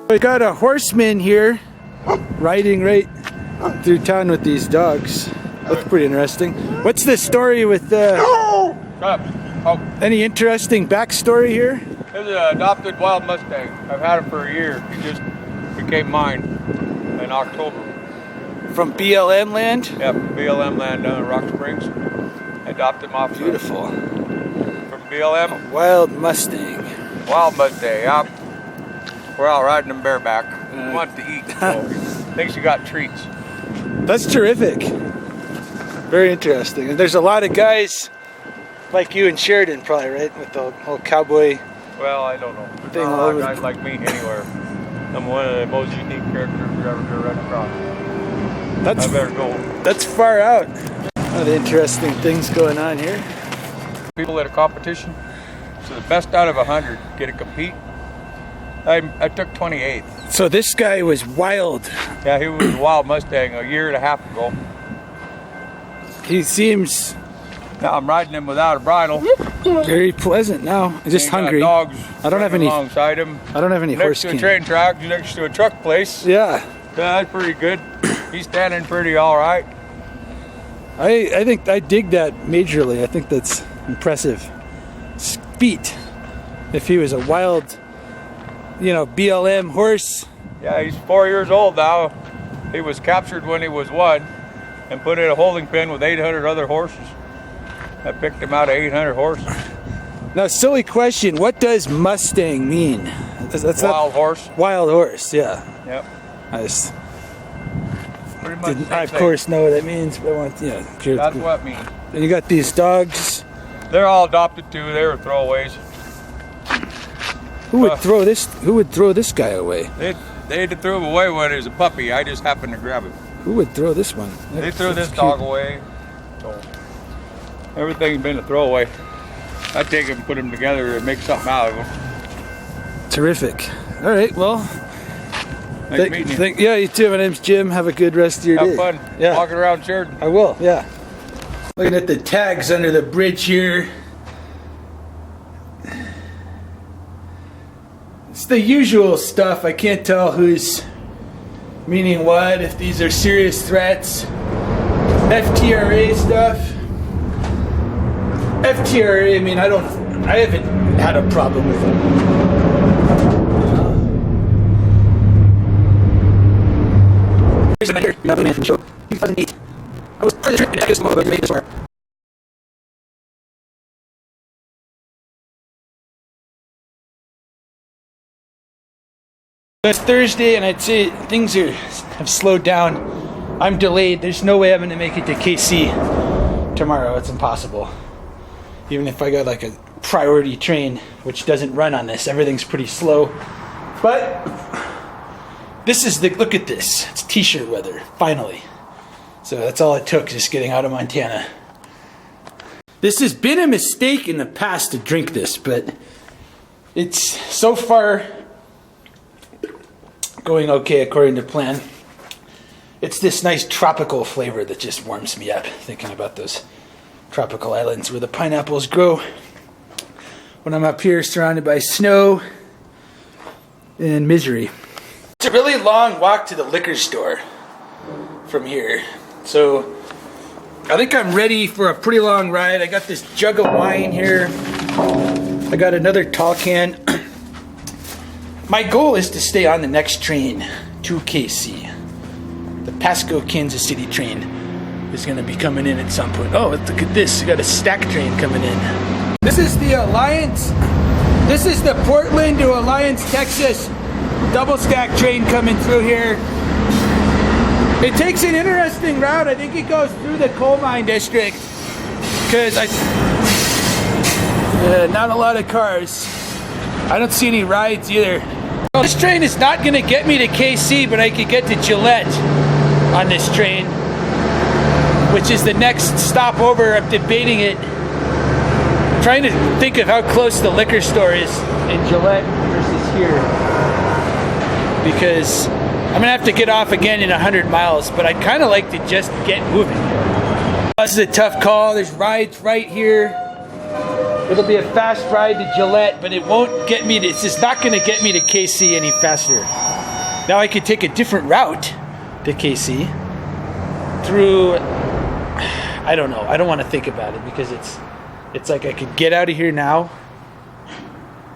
We got a horseman here riding right through town with these dogs. That's pretty interesting. What's the story with any interesting backstory here? This is an adopted wild Mustang. I've had him for a year. He just became mine in October. From BLM land? Yep, BLM land down in Rock Springs. Adopted him off. Beautiful. From BLM. A wild Mustang. Wild Mustang, yep. We're out riding him bareback. He wants to eat, so thinks he got treats. That's terrific. Very interesting. And there's a lot of guys like you and Sheridan probably, right? With the whole cowboy. Well, I don't know. There's thing not a all lot of over guys like me anywhere. I'm one of the most unique characters you've ever run across. I better go. That's far out. A lot of interesting things going on here. People at a competition, so the best out of 100 get to compete. I took 28th. So this guy was wild. Yeah, he was a wild Mustang a year and a half ago. He seems... Now I'm riding him without a bridle. Very pleasant now. I'm just hungry. Dogs I don't have any alongside him. I don't have any horse Next to a train track, next to a truck place. Yeah. That's pretty good. He's standing pretty all right. I think I dig that majorly. I think that's impressive. Feat. If he was a wild, BLM horse. Yeah, he's 4 years old now. He was captured when he was 1 and put in a holding pen with 800 other horses. I picked him out of 800 horses. Now, silly question. What does Mustang mean? That's wild horse. Wild horse, yeah. Yep. I of course know what that means, but I want, That's what it means. And you got these dogs. They're all adopted too. They were throwaways. Who would throw this? Who would throw this guy away? They had to throw him away when he was a puppy. I just happened to grab him. Who would throw this one? They threw this dog away. So everything's been a throwaway. I take him, put him together, and make something out of him. Terrific. All right. Well. Nice meeting you. Yeah, you too. My name's Jim. Have a good rest of your day. Have fun. Yeah. Walking around Sheridan. I will, yeah. Looking at the tags under the bridge here. It's the usual stuff. I can't tell who's meaning what, if these are serious threats. FTRA stuff. FTRA, I haven't had a problem with them. Here's a man here, another man from the show. 2008. I was part of the trip in Eskimo, but made this far. It's Thursday, and I'd say things have slowed down. I'm delayed. There's no way I'm going to make it to KC tomorrow. It's impossible. Even if I got like a priority train, which doesn't run on this. Everything's pretty slow. But this is look at this. It's t-shirt weather, finally. So that's all it took, just getting out of Montana. This has been a mistake in the past to drink this, but it's so far going okay according to plan. It's this nice tropical flavor that just warms me up, thinking about those tropical islands where the pineapples grow. When I'm up here surrounded by snow and misery. It's a really long walk to the liquor store from here. So I think I'm ready for a pretty long ride. I got this jug of wine here. I got another tall can. My goal is to stay on the next train to KC. The Pasco, Kansas City train is going to be coming in at some point. Oh, look at this. We got a stack train coming in. This is the Alliance. This is the Portland to Alliance, Texas double stack train coming through here. It takes an interesting route. I think it goes through the coal mine district because not a lot of cars. I don't see any rides either. Well, this train is not going to get me to KC, but I could get to Gillette on this train, which is the next stop over. I'm debating it. I'm trying to think of how close the liquor store is in Gillette versus here, because I'm gonna have to get off again in 100 miles, but I'd kind of like to just get moving. This is a tough call. There's rides right here. It'll be a fast ride to Gillette, but it won't get me to, it's just not gonna get me to KC any faster. Now I could take a different route to KC through, I don't know. I don't want to think about it because it's like I could get out of here now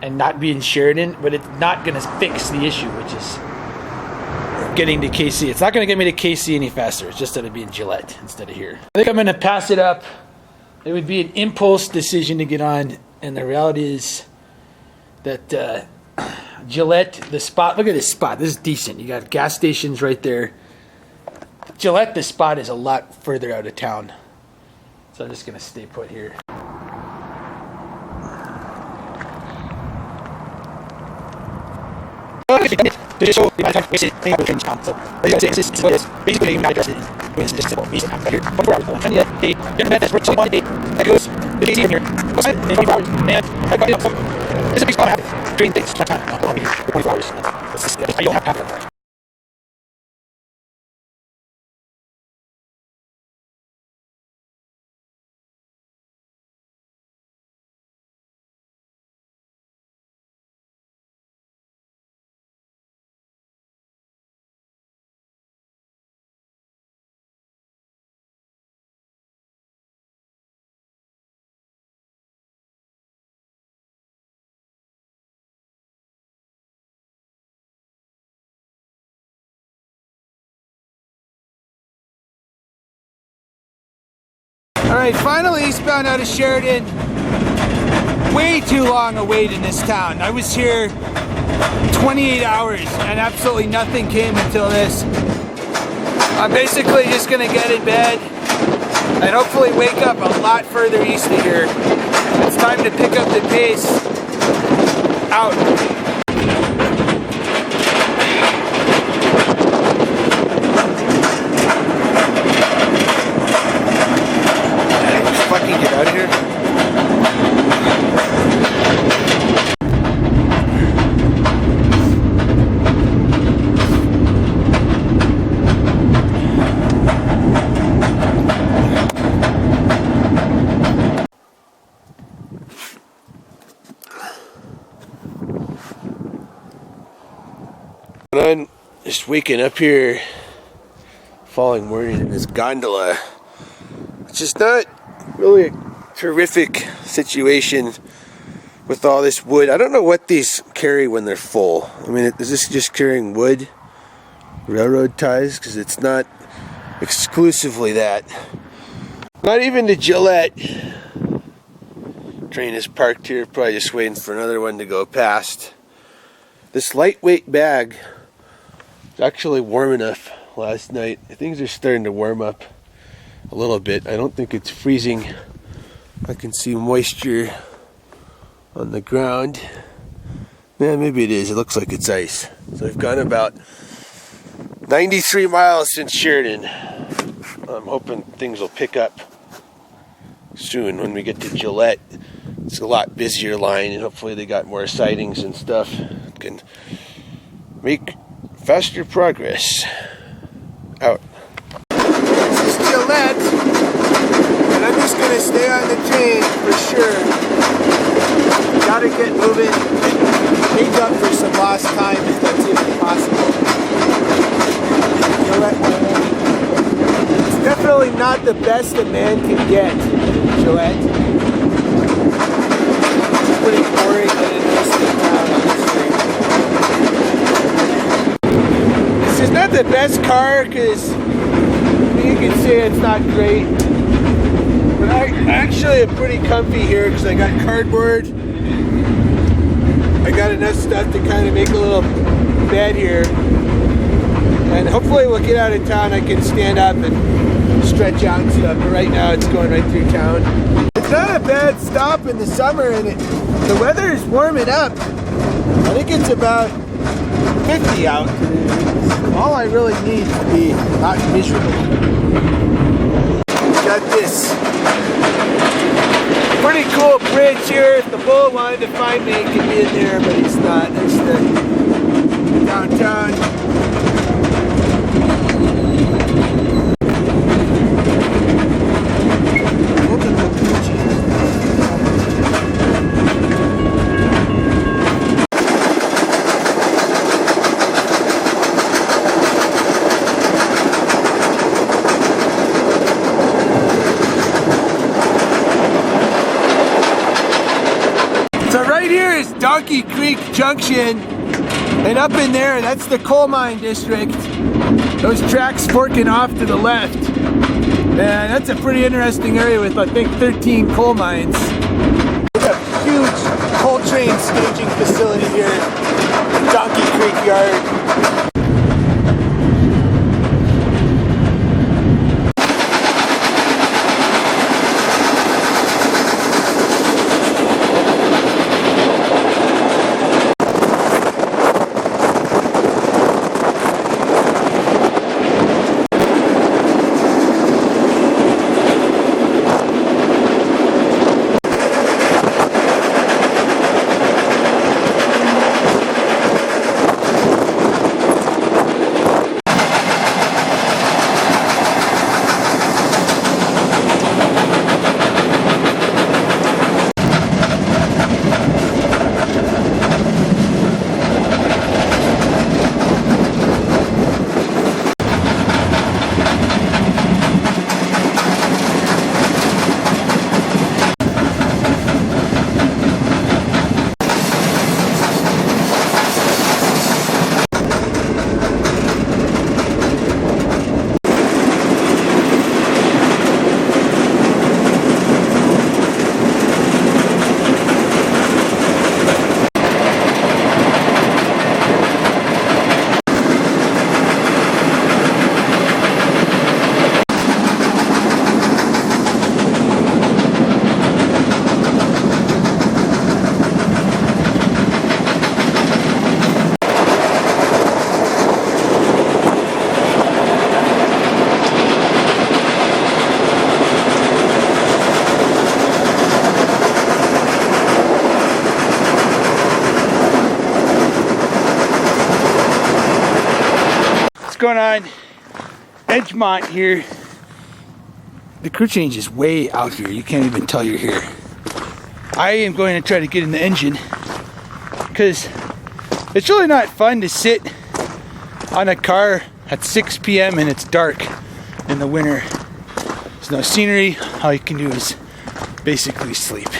and not be in Sheridan, but it's not going to fix the issue, which is getting to KC. It's not going to get me to KC any faster. It's just that I'd be in Gillette instead of here. I think I'm going to pass it up. It would be an impulse decision to get on, and the reality is that Gillette, the spot, look at this spot. This is decent. You got gas stations right there. Gillette, the spot is a lot further out of town. So I'm just going to stay put here. To just show the amount of time wasted cleaning up the trains town. So, as you guys say, this is what it is. Basically, I'm not interested in doing this. Just simple. Easy. Right here. 24 hours. I'm trying to get a internet that's worth something on a day that goes to KC from here. Goes in 24 hours. And I've got it up. So, this is a big spot I have. Train dates. My time. I'll be here for 24 hours. That's just, I don't have half of that. All right, finally eastbound out of Sheridan. Way too long a wait in this town. I was here 28 hours and absolutely nothing came until this. I'm basically just gonna get in bed and hopefully wake up a lot further east of here. It's time to pick up the pace out. Get out of here. I'm just waking up here following morning in this gondola. It's just not really a terrific situation with all this wood. I don't know what these carry when they're full. I mean, is this just carrying wood, railroad ties? Because it's not exclusively that. Not even the Gillette train is parked here, probably just waiting for another one to go past. This lightweight bag is actually warm enough last night. Things are starting to warm up a little bit. I don't think it's freezing. I can see moisture on the ground. Yeah, maybe it is. It looks like it's ice. So I've gone about 93 miles since Sheridan. I'm hoping things will pick up soon when we get to Gillette. It's a lot busier line, and hopefully they got more sidings and stuff. Can make faster progress out. This is Gillette, and I'm just gonna stay on the train for sure. Gotta get moving, make up for some lost time if that's even possible. It's definitely not the best a man can get, Gillette. Pretty boring that it is in town, honestly. This is not the best car because you can say it's not great, but I actually am pretty comfy here because I got cardboard. I got enough stuff to kind of make a little bed here, and hopefully we'll get out of town. I can stand up and stretch out and stuff, but right now it's going right through town. It's not a bad stop in the summer, and the weather is warming up. I think it's about 50 out today. All I really need to be not miserable. Got this pretty cool bridge here. If the bull wanted to find me, he could be in there, but he's not. There's the downtown. Donkey Creek Junction, and up in there, that's the coal mine district. Those tracks forking off to the left. And that's a pretty interesting area with, I think, 13 coal mines. There's a huge coal train staging facility here in Donkey Creek Yard. Going on Edgemont here. The crew change is way out here. You can't even tell you're here. I am going to try to get in the engine because it's really not fun to sit on a car at 6 p.m. and it's dark in the winter. There's no scenery. All you can do is basically sleep.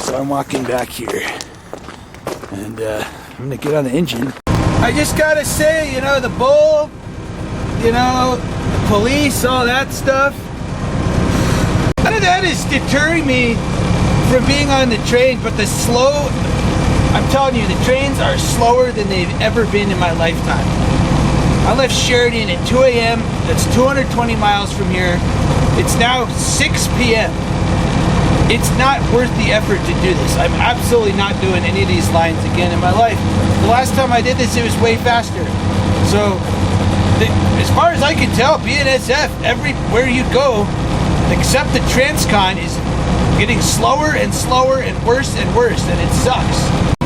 So I'm walking back here and I'm gonna get on the engine. I just gotta say, you know, the bull, you know, the police, all that stuff, none of that is deterring me from being on the train, but I'm telling you, the trains are slower than they've ever been in my lifetime. I left Sheridan at 2 a.m., that's 220 miles from here. It's now 6 p.m. It's not worth the effort to do this. I'm absolutely not doing any of these lines again in my life. The last time I did this, it was way faster. So, as far as I can tell, BNSF, everywhere you go, except the Transcon, is getting slower and slower and worse, and it sucks.